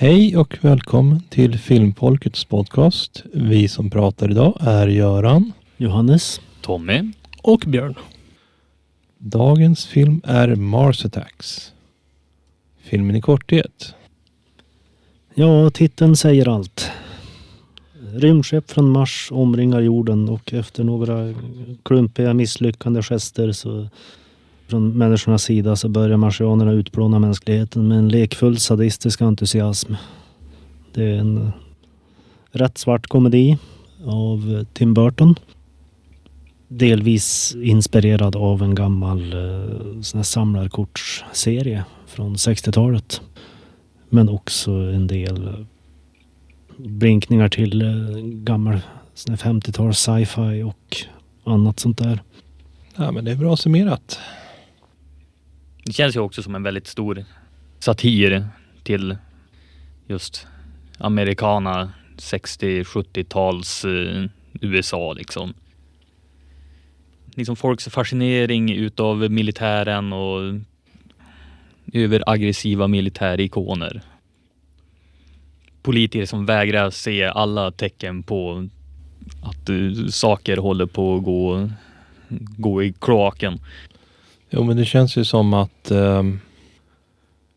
Hej och välkommen till Filmfolkets podcast. Vi som pratar idag är Göran, Johannes, Tommy och Björn. Dagens film är Mars Attacks. Filmen i korthet. Ja, titeln säger allt. Rymdskepp från Mars omringar jorden och efter några klumpiga misslyckande gester från människornas sida så börjar marsianerna utplåna mänskligheten med en lekfull sadistisk entusiasm. Det är en rätt svart komedi av Tim Burton. Delvis inspirerad av en gammal sån här samlarkortsserie från 60-talet. Men också en del blinkningar till gammal 50-tals sci-fi och annat sånt där. Ja, men det är bra summerat. Det känns ju också som en väldigt stor satir till just amerikana 60-70-tals USA liksom. Liksom folks fascinering utav militären och överaggressiva militärikoner. Politiker som vägrar se alla tecken på att saker håller på att gå i kloaken. Jo, men det känns ju som att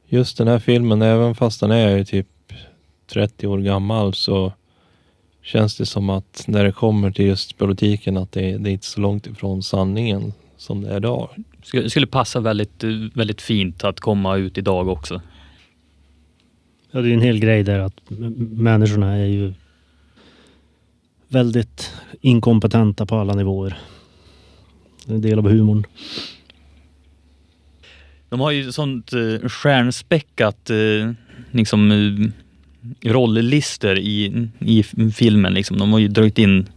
just den här filmen, även fast den är ju typ 30 år gammal, så känns det som att när det kommer till just politiken att det är inte så långt ifrån sanningen som det är idag. Det skulle passa väldigt, väldigt fint att komma ut idag också. Ja, det är en hel grej där att människorna är ju väldigt inkompetenta på alla nivåer. Det är en del av humorn. De har ju sånt stjärnspäckat liksom rolllister i filmen liksom. De har ju dragit in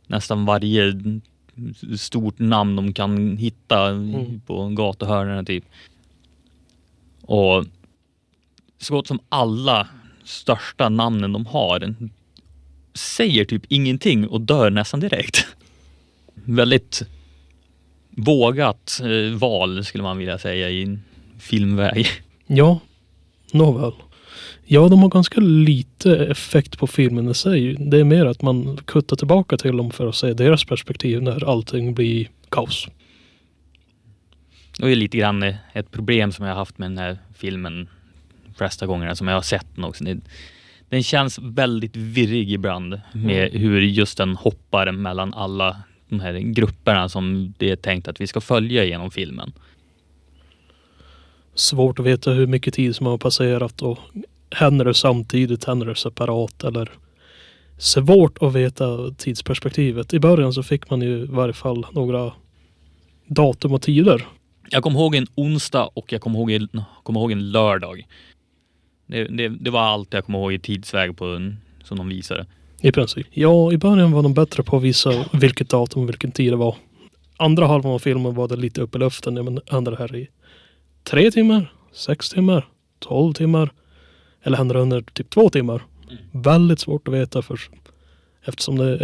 nästan varje stort namn de kan hitta på gatuhörnorna typ. Och så gott som alla största namnen de har säger typ ingenting och dör nästan direkt. Väldigt vågat val skulle man vilja säga i en filmväg. Ja, nåväl. Ja, de har ganska lite effekt på filmen i sig. Det är mer att man kuttar tillbaka till dem för att se deras perspektiv när allting blir kaos. Det är lite grann ett problem som jag har haft med den här filmen flesta gångerna som jag har sett den också. Den känns väldigt virrig ibland med hur just den hoppar mellan alla de här grupperna som det är tänkt att vi ska följa genom filmen. Svårt att veta hur mycket tid som har passerat och händer det samtidigt, händer det separat eller svårt att veta tidsperspektivet. I början så fick man ju i varje fall några datum och tider. Jag kommer ihåg en onsdag och jag kommer ihåg en lördag. Det var allt jag kommer ihåg i tidsväg på som de visade. I princip. Ja, i början var de bättre på att visa vilket datum och vilken tid det var. Andra halvan av filmen var det lite upp i luften. Men händer det här i 3 timmar, 6 timmar, 12 timmar eller händer det under typ 2 timmar? Väldigt svårt att veta eftersom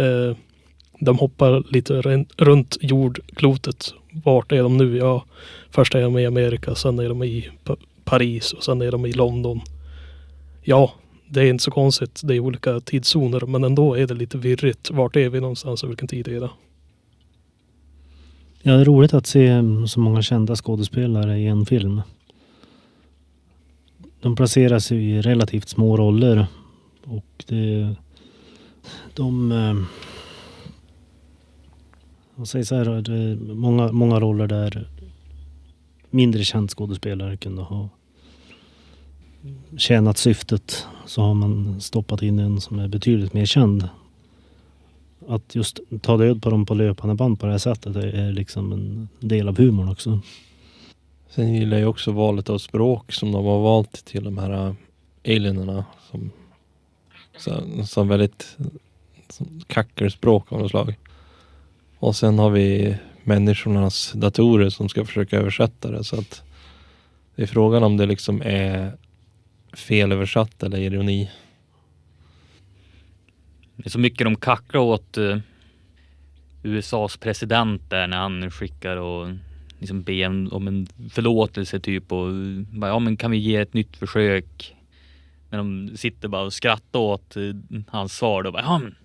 de hoppar lite runt jordklotet. Vart är de nu? Ja, först är de i Amerika, sen är de i Paris och sen är de i London. Ja, det är inte så konstigt. Det är olika tidszoner, men ändå är det lite virrigt. Vart är vi någonstans och vilken tid är det? Ja, det är roligt att se så många kända skådespelare i en film. De placeras ju i relativt små roller och jag säger så här, det är många roller där mindre känd skådespelare kunde ha tjänat syftet, så har man stoppat in en som är betydligt mer känd. Att just ta död på dem på löpande band på det här sättet är liksom en del av humorn också. Sen gillar jag också valet av språk som de har valt till de här alienerna som väldigt kackerspråk av något slag. Och sen har vi människornas datorer som ska försöka översätta det, så att det är frågan om det liksom är felöversatt eller ironi. Det är så mycket de kackar åt USAs president där när han skickar och liksom ber om en förlåtelse typ och ja, men kan vi ge ett nytt försök? När de sitter bara och skrattar åt hans svar. Då bara, ja, men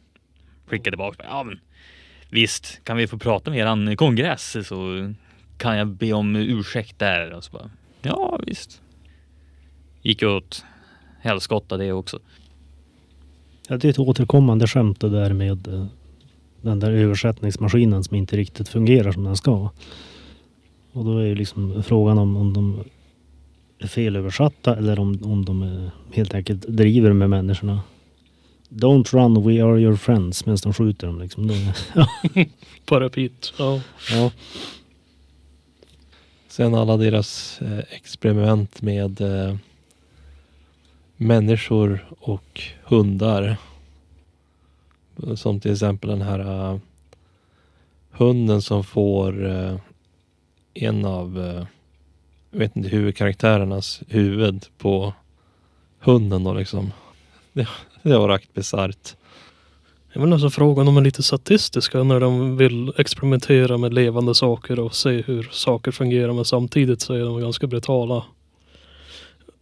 skickar tillbaka. Ja, men visst, kan vi få prata med eran kongress så kan jag be om ursäkt där. Och så bara, ja, visst. Gick åt helskotta det också. Ja, det är ett återkommande skämt det där med den där översättningsmaskinen som inte riktigt fungerar som den ska. Och då är ju liksom frågan om de är felöversatta eller om de helt enkelt driver med människorna. Don't run, we are your friends, medan de skjuter dem liksom. På repeat. Ja. Ja. Sen alla deras experiment med människor och hundar. Som till exempel den här hunden som får en av jag vet inte, huvudkaraktärernas huvud på hunden då liksom. Det var rätt bisarrt. Jag menar alltså frågan om är lite statistiska när de vill experimentera med levande saker och se hur saker fungerar, men samtidigt så är de ganska brutala.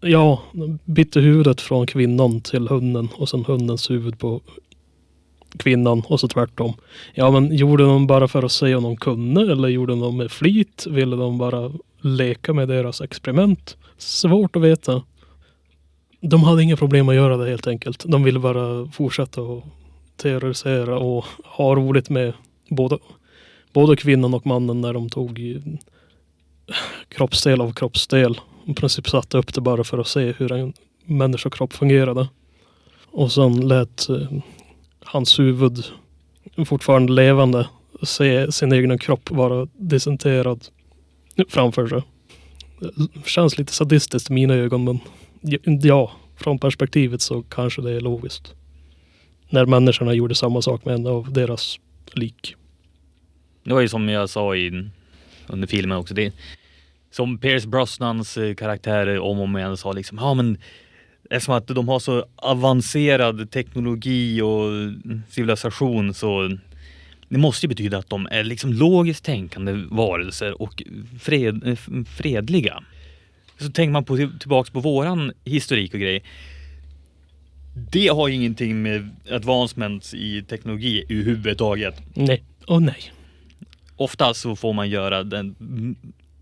Ja, bytte huvudet från kvinnan till hunden och sen hundens huvud på kvinnan och så tvärtom. Ja, men gjorde de bara för att se om de kunde eller gjorde de med flit? Ville de bara leka med deras experiment? Svårt att veta. De hade inga problem att göra det helt enkelt. De ville bara fortsätta att terrorisera och ha roligt med både kvinnan och mannen när de tog kroppsdel av kroppsdel. I princip satte upp det bara för att se hur en människokropp fungerade. Och sen lät hans huvud fortfarande levande se sin egen kropp vara decenterad framför sig. Det känns lite sadistiskt i mina ögon, men ja, från perspektivet så kanske det är logiskt. När människorna gjorde samma sak med en av deras lik. Det var ju som jag sa under filmen också. Det som Pierce Brosnans karaktär om och om igen sa liksom, ja men eftersom att de har så avancerad teknologi och civilisation så det måste ju betyda att de är liksom logiskt tänkande varelser och fredliga. Så tänker man tillbaks på våran historik och grejer. Det har ju ingenting med advancements i teknologi i huvudtaget. Nej, och nej. Ofta så får man göra den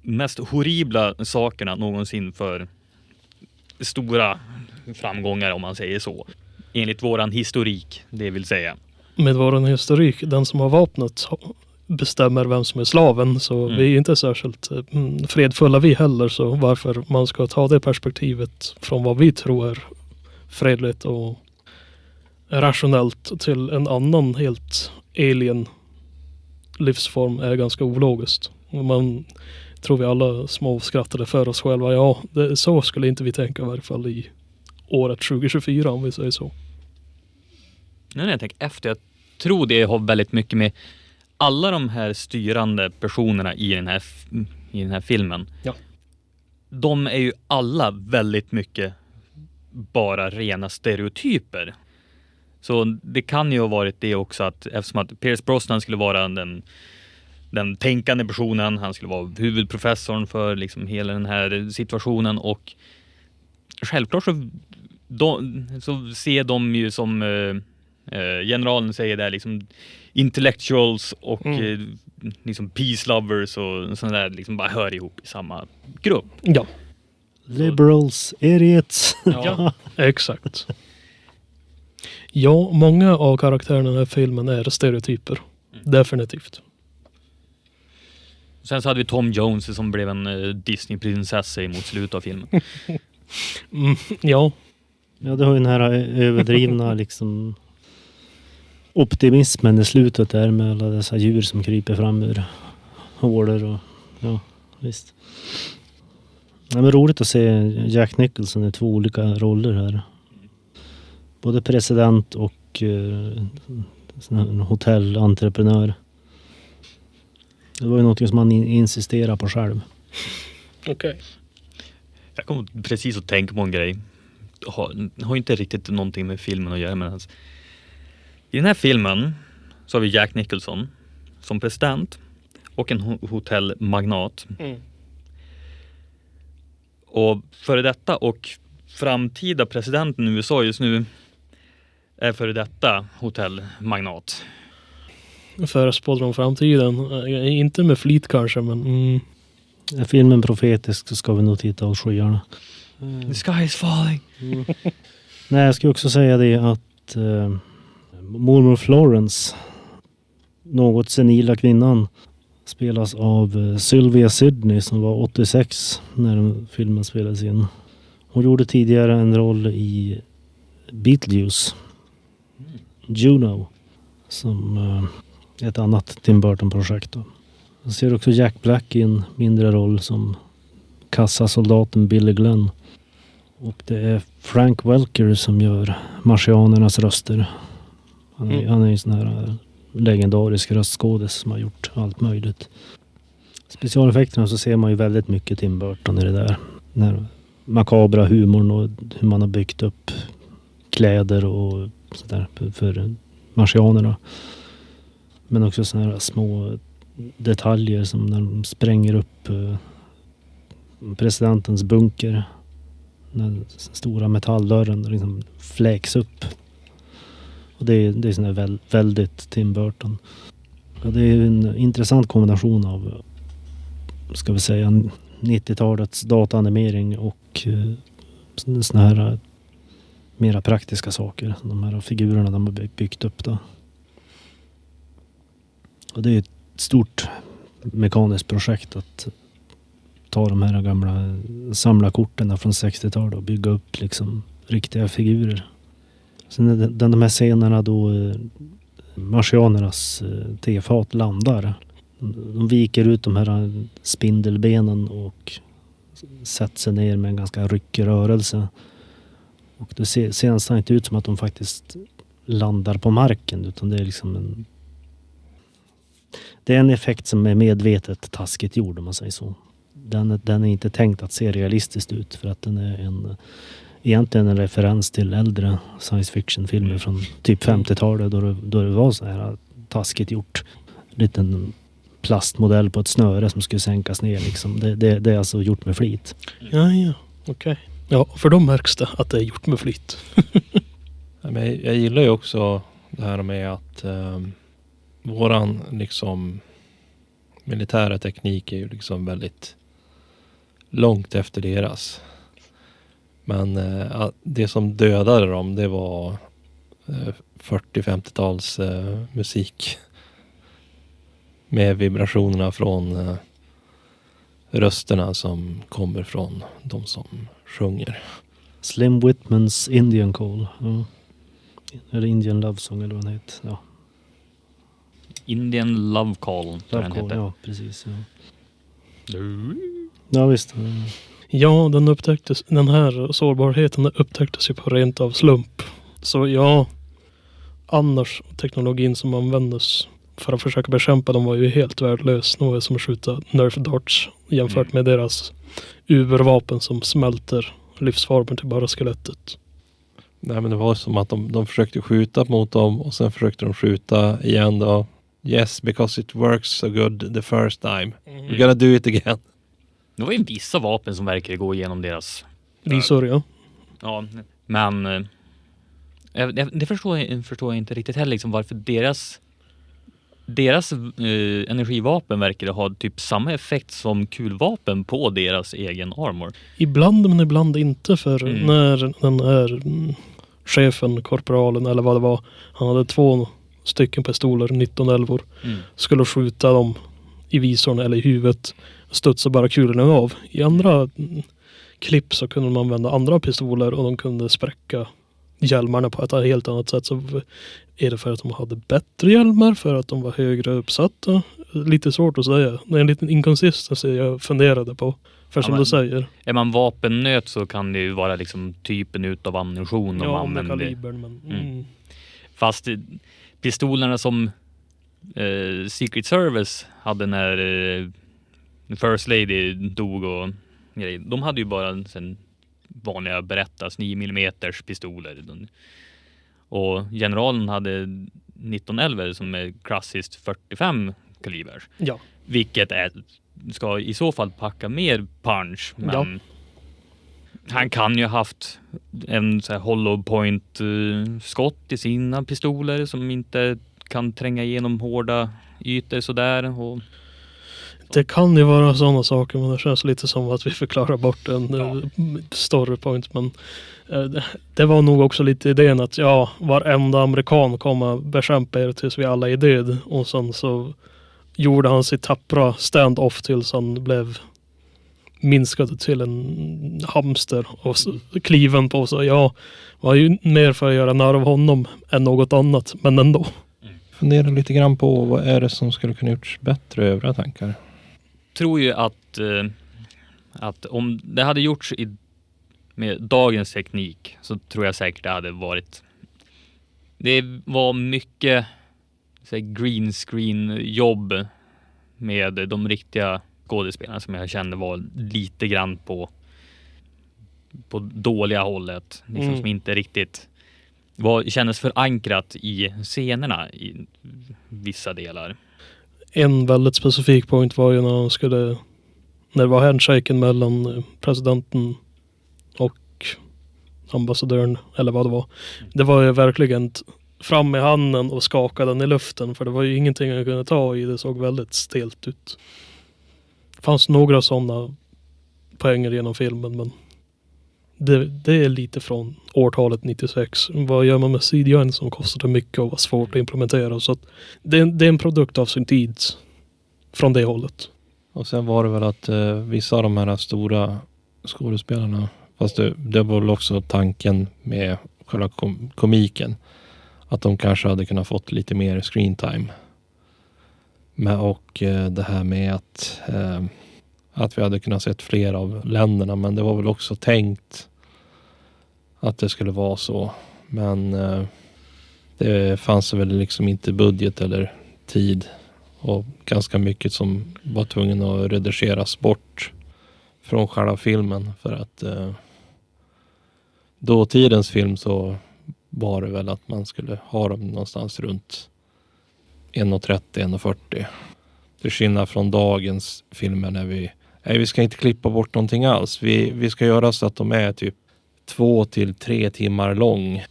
mest horribla sakerna någonsin för stora framgångar, om man säger så. Enligt våran historik, det vill säga. Med våran historik, den som har vapnet bestämmer vem som är slaven, så vi är inte särskilt fredfulla vi heller, så varför man ska ta det perspektivet från vad vi tror är fredligt och rationellt till en annan helt alien livsform är ganska ologiskt. Man tror vi alla små skrattade för oss själva. Ja, så skulle inte vi tänka i varje fall i året 2024, om vi säger så. Nu när jag tänker efter, jag tror det har väldigt mycket med alla de här styrande personerna i den här filmen. Ja. De är ju alla väldigt mycket bara rena stereotyper. Så det kan ju ha varit det också, att eftersom att Pierce Brosnan skulle vara den tänkande personen, han skulle vara huvudprofessorn för liksom hela den här situationen, och självklart så ser de ju som generalen säger där liksom intellectuals och liksom peace lovers och sådana där liksom bara hör ihop i samma grupp. Ja. Liberals, idiots. Ja, exakt. Ja, många av karaktärerna i den här filmen är stereotyper. Definitivt. Sen så hade vi Tom Jones som blev en Disney-prinsessa mot slutet av filmen. Ja. Ja, det har ju den här överdrivna liksom optimismen i slutet där med alla dessa djur som kryper fram ur hålor och ja, visst. Ja, men roligt att se Jack Nicholson i 2 olika roller här. Både president och en hotellentreprenör. Det var ju något som man insisterar på själv. Okej. Jag kom precis att tänka på en grej. Har inte riktigt någonting med filmen att göra, men alltså, i den här filmen så har vi Jack Nicholson som president och en hotellmagnat. Och före detta och framtida presidenten i USA just nu är före detta hotellmagnat. Förespådde om framtiden. Inte med flit kanske, men... Är filmen profetisk så ska vi nog titta åt skyarna. The sky is falling. Nej, jag ska också säga det att mormor Florence, något senila kvinnan, spelas av Sylvia Sidney som var 86 när filmen spelades in. Hon gjorde tidigare en roll i Beetlejuice, Juno, som ett annat Tim Burton-projekt. Jag ser också Jack Black i en mindre roll som kassasoldaten Billy Glenn. Och det är Frank Welker som gör marsianernas röster. Han är en sån här legendarisk röstskådis som har gjort allt möjligt. Specialeffekterna så ser man ju väldigt mycket Tim Burton i det där. Den här makabra humorn och hur man har byggt upp kläder och sådär för marsianerna. Men också såna här små detaljer som när de spränger upp presidentens bunker. Den stora metalldörren liksom fläks upp. Och det är sån här väldigt Tim Burton. Och det är en intressant kombination av, ska vi säga, 90-talets dataanimering och såna här mera praktiska saker. De här figurerna de har byggt upp då. Och det är ett stort mekaniskt projekt att ta de här gamla samlarkorten från 60-talet och bygga upp liksom riktiga figurer. Sen de här scenerna då marsianernas tefat landar. De viker ut de här spindelbenen och sätter sig ner med en ganska ryckig rörelse. Och det ser nästan inte ut som att de faktiskt landar på marken, utan det är liksom det är en effekt som är medvetet taskigt gjord, om man säger så. Den är inte tänkt att se realistiskt ut, för att den är egentligen en referens till äldre science fiction-filmer från typ 50-talet då det var så här taskigt gjort. En liten plastmodell på ett snöre som skulle sänkas ner liksom. Det är alltså gjort med flit. Ja, okej. Ja, för då märks det att det är gjort med flit. Jag gillar ju också det här med att våran liksom militära teknik är ju liksom väldigt långt efter deras. Men det som dödade dem, det var 40-50-tals musik med vibrationerna från rösterna som kommer från de som sjunger. Slim Whitmans Indian Call. Ja. Eller Indian Love Song eller vad den heter. Ja. Indian Love Call. Love Call, ja precis. Ja, Ja. Visst. Ja, den här sårbarheten upptäcktes ju på rent av slump. Så ja, annars teknologin som användes för att försöka bekämpa dem var ju helt värdelös. Det var som att skjuta Nerf darts jämfört med deras ubervapen som smälter livsformen till bara skelettet. Nej, men det var som att de försökte skjuta mot dem och sen försökte de skjuta igen då. Yes, because it works so good the first time. We're gonna do it again. Det var ju vissa vapen som verkar gå igenom deras... Visor, ja. Ja, men det förstår jag inte riktigt heller liksom, varför deras energivapen verkar ha typ samma effekt som kulvapen på deras egen armor. Ibland, men ibland inte, för när den här chefen, korporalen eller vad det var, han hade 2 stycken pistoler, 1911, skulle skjuta dem i visorn eller i huvudet, studsade bara kulorna av. I andra klipp så kunde man använda andra pistoler och de kunde spräcka hjälmarna på ett helt annat sätt. Så är det för att de hade bättre hjälmar, för att de var högre uppsatta? Lite svårt att säga. Det är en liten inconsistency jag funderade på. För som du säger. Är man vapennöt så kan det ju vara liksom typen utav ammunition. Ja, om det kalibern. Men, Fast pistolerna som Secret Service hade när First Lady dog och grejer, de hade ju bara sen vanliga berättas 9 mm pistoler. Och generalen hade 1911 som är klassiskt 45 kaliber. Ja. Vilket ska i så fall packa mer punch. Men Han kan ju ha haft en så här hollow point skott i sina pistoler som inte kan tränga igenom hårda ytor sådär. Och Det kan ju vara sådana saker, men det känns lite som att vi förklarar bort en story point. Men det var nog också lite idén att varenda amerikan kommer bekämpa er tills vi alla är död. Och sen så gjorde han sitt tappra stand-off tills han blev minskad till en hamster och kliven på. Så var ju mer för att göra narr av honom än något annat, men ändå. Fundera lite grann på vad är det som skulle kunna gjorts bättre, övriga tankar? Tror ju att om det hade gjorts med dagens teknik så tror jag säkert det hade varit. Det var mycket green screen jobb med de riktiga skådespelarna som jag kände var lite grann på dåliga hållet. Liksom som inte riktigt kändes förankrat i scenerna i vissa delar. En väldigt specifik point var ju när det var handshaken mellan presidenten och ambassadören, eller vad det var. Det var ju verkligen fram med handen och skaka den i luften, för det var ju ingenting jag kunde ta i. Det såg väldigt stelt ut. Det fanns några sådana poänger genom filmen, men det är lite från årtalet 96. Vad gör man med CGI som kostade mycket och var svårt att implementera? Så att det är en produkt av sin tid från det hållet. Och sen var det väl att vissa av de här stora skådespelarna, fast det var väl också tanken med själva komiken, att de kanske hade kunnat fått lite mer screen time. Och det här med att vi hade kunnat sett fler av länderna, men det var väl också tänkt att det skulle vara så. Men det fanns väl liksom inte budget eller tid, och ganska mycket som var tvungen att redigeras bort från själva filmen, för att dåtidens film så var det väl att man skulle ha dem någonstans runt 1,30, 1,40. Till skillnad från dagens filmer när vi ska inte klippa bort någonting alls. Vi ska göra så att de är typ 2 till 3 timmar lång.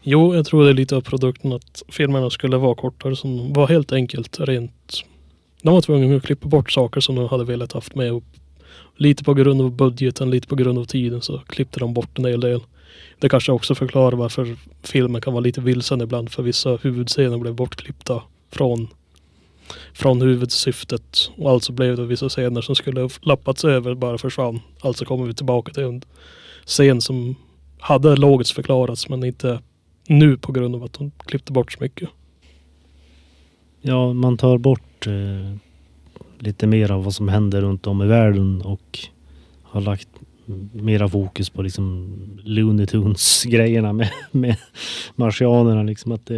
Jo, jag tror det är lite av produkten att filmerna skulle vara kortare, som var helt enkelt rent. De var tvungna att klippa bort saker som de hade velat haft med, och lite på grund av budgeten, lite på grund av tiden så klippte de bort en hel del. Det kanske också förklarar varför filmen kan vara lite vilsen ibland, för vissa huvudscener blev bortklippta från huvudsyftet, och alltså blev det vissa scener som skulle lappats över bara försvann. Alltså kommer vi tillbaka till en scen som hade logiskt förklarats, men inte nu på grund av att de klippte bort så mycket. Ja, man tar bort lite mer av vad som händer runt om i världen och har lagt mera fokus på liksom Looney Tunes-grejerna med marsianerna. Liksom att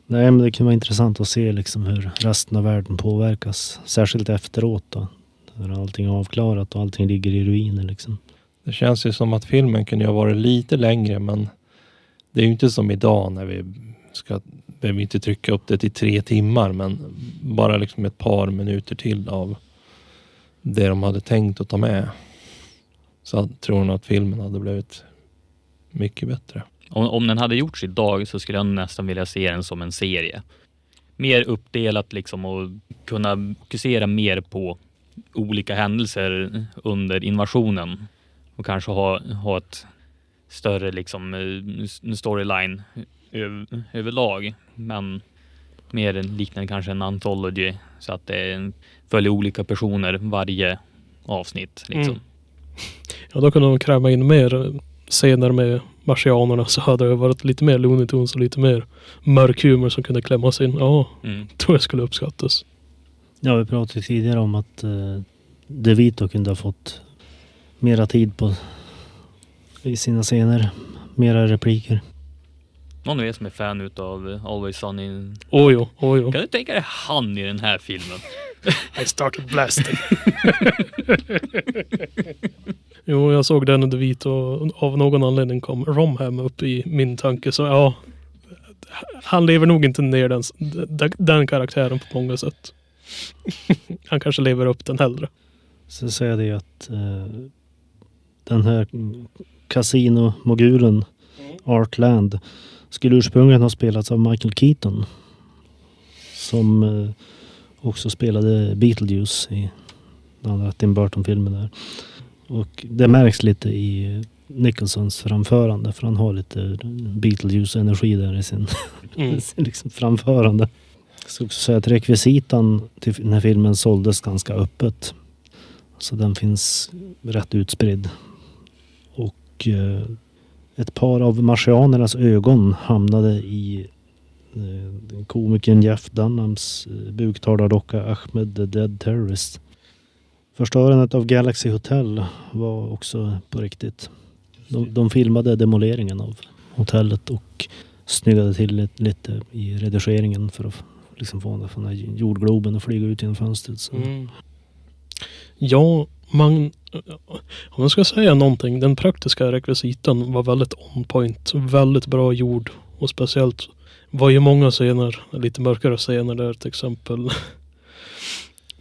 nej, men det kan vara intressant att se liksom hur resten av världen påverkas. Särskilt efteråt då. När allting är avklarat och allting ligger i ruiner liksom. Det känns ju som att filmen kunde ha varit lite längre, men det är ju inte som idag när vi behöver inte trycka upp det till 3 timmar, men bara liksom ett par minuter till av det de hade tänkt att ta med. Så tror jag att filmen hade blivit mycket bättre. Om den hade gjorts idag så skulle jag nästan vilja se den som en serie. Mer uppdelat liksom, och kunna fokusera mer på olika händelser under invasionen. Och kanske ha ett större liksom storyline överlag. Men mer liknande kanske en anthology, så att det följer olika personer varje avsnitt liksom. Ja, då kunde de kräva in mer scener med marsianerna, så hade det varit lite mer Looney Tunes och lite mer mörk humor som kunde klämmas in. Ja, tror jag skulle uppskattas. Ja, vi pratade tidigare om att DeVito kunde ha fått mera tid i sina scener. Mera repliker. Någon av er som är fan utav Always Sunny? Ojo. Kan du tänka dig han i den här filmen? I started blasting. Jo, jag såg den under vit och av någon anledning kom Romham upp i min tanke. Så ja, han lever nog inte ner den karaktären på många sätt. Han kanske lever upp den hellre. Så säger det att den här kasinomogulen Artland skulle ursprungligen ha spelats av Michael Keaton, som också spelade Beetlejuice i den andra Tim Burton-filmen där. Och det märks lite i Nicholsons framförande, för han har lite Beetlejuice-energi där i sin liksom framförande. Så också säga att rekvisitan till den här filmen såldes ganska öppet. Så den finns rätt utspridd. Och ett par av marsianernas ögon hamnade i komikern Jeff Dunhams buktalardocka Ahmed the Dead Terrorist. Förstörandet av Galaxy Hotel var också på riktigt. De filmade demoleringen av hotellet och snyggade till lite i redigeringen för att liksom få den här jordgloben att flyga ut genom fönstret. Så. Ja, om jag ska säga någonting, den praktiska rekvisitan var väldigt on point, väldigt bra gjord, och speciellt var ju många scener, lite mörkare scener där, till exempel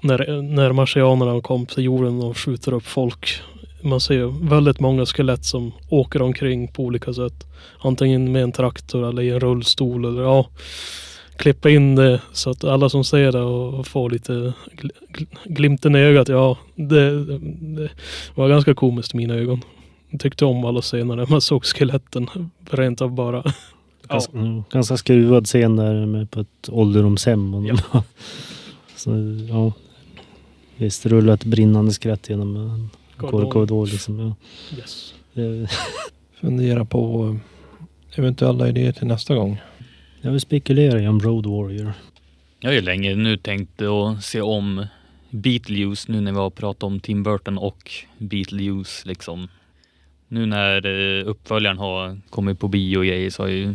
när marsianerna kom till jorden och skjuter upp folk. Man ser väldigt många skelett som åker omkring på olika sätt, antingen med en traktor eller i en rullstol, eller klippa in det så att alla som ser det och får lite glimten i ögat. Ja, det var ganska komiskt i mina ögon. Jag tyckte om alla scener när man såg skeletten rent av bara. Ganska skruvad scen där på ett ålderdomshem. Och så, ja. Visst, rulla ett brinnande skratt genom en korridor liksom. Ja. Yes. Fundera på eventuella idéer till nästa gång. Jag vill spekulera om Road Warrior. Jag har ju länge nu tänkt att se om Beetlejuice, nu när vi har pratat om Tim Burton och Beetlejuice liksom. Nu när uppföljaren har kommit på bio och grejer, så har jag ju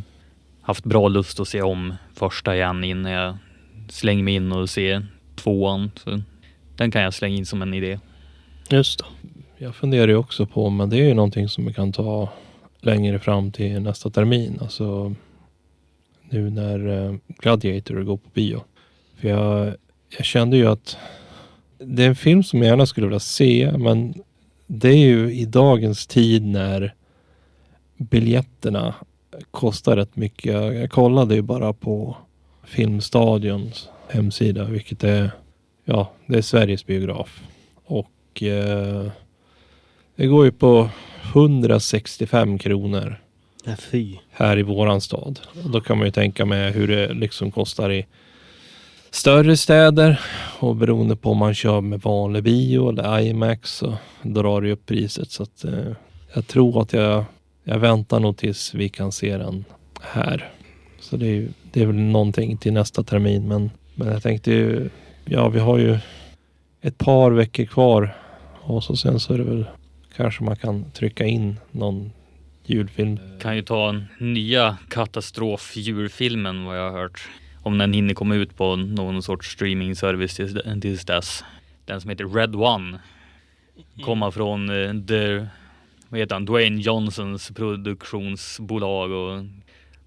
haft bra lust att se om första igen innan jag slänger mig in och ser tvåan. Så den kan jag slänga in som en idé. Just det. Jag funderar ju också på, men det är ju någonting som vi kan ta längre fram till nästa termin. Alltså nu när Gladiator går på bio. För jag kände ju att det är en film som jag gärna skulle vilja se, men det är ju i dagens tid när biljetterna kostar rätt mycket. Jag kollade ju bara på Filmstadions hemsida, vilket är, det är Sveriges biograf. Och det går ju på 165 kronor här i våran stad. Och då kan man ju tänka med hur det liksom kostar i större städer, och beroende på om man kör med vanlig bio eller IMAX, så drar det upp priset. Så att jag tror att jag väntar nog tills vi kan se den här. Så det är väl någonting till nästa termin, men jag tänkte ju, vi har ju ett par veckor kvar, och så sen så är det väl kanske man kan trycka in någon julfilm. Kan ju ta nya katastrof-djurfilmen, vad jag har hört. Om den hinner komma ut på någon sorts streaming-service tills dess. Den som heter Red One. Kommer från Dwayne Johnsons produktionsbolag och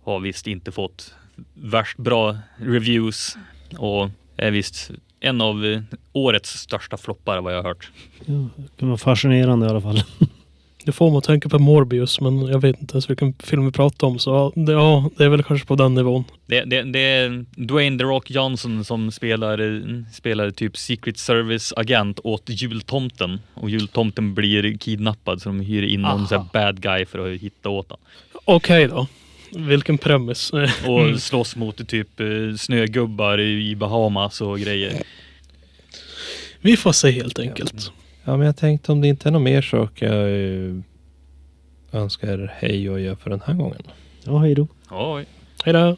har visst inte fått värst bra reviews. Och är visst en av årets största floppar, vad jag har hört. Ja, det kan vara fascinerande i alla fall. Det får man att tänka på Morbius, men jag vet inte ens vilken film vi pratar om, så det är väl kanske på den nivån. Det är Dwayne The Rock Johnson som spelar typ Secret Service-agent åt jultomten, och jultomten blir kidnappad, så de hyr in någon så här bad guy för att hitta åt honom. Okej då. Vilken premiss. Och slåss mot typ snögubbar i Bahamas och grejer. Vi får se helt enkelt. Ja, men jag tänkte om det inte är något mer sak jag önskar hej och gör för den här gången. Ja, hej då. Oj. Hej då.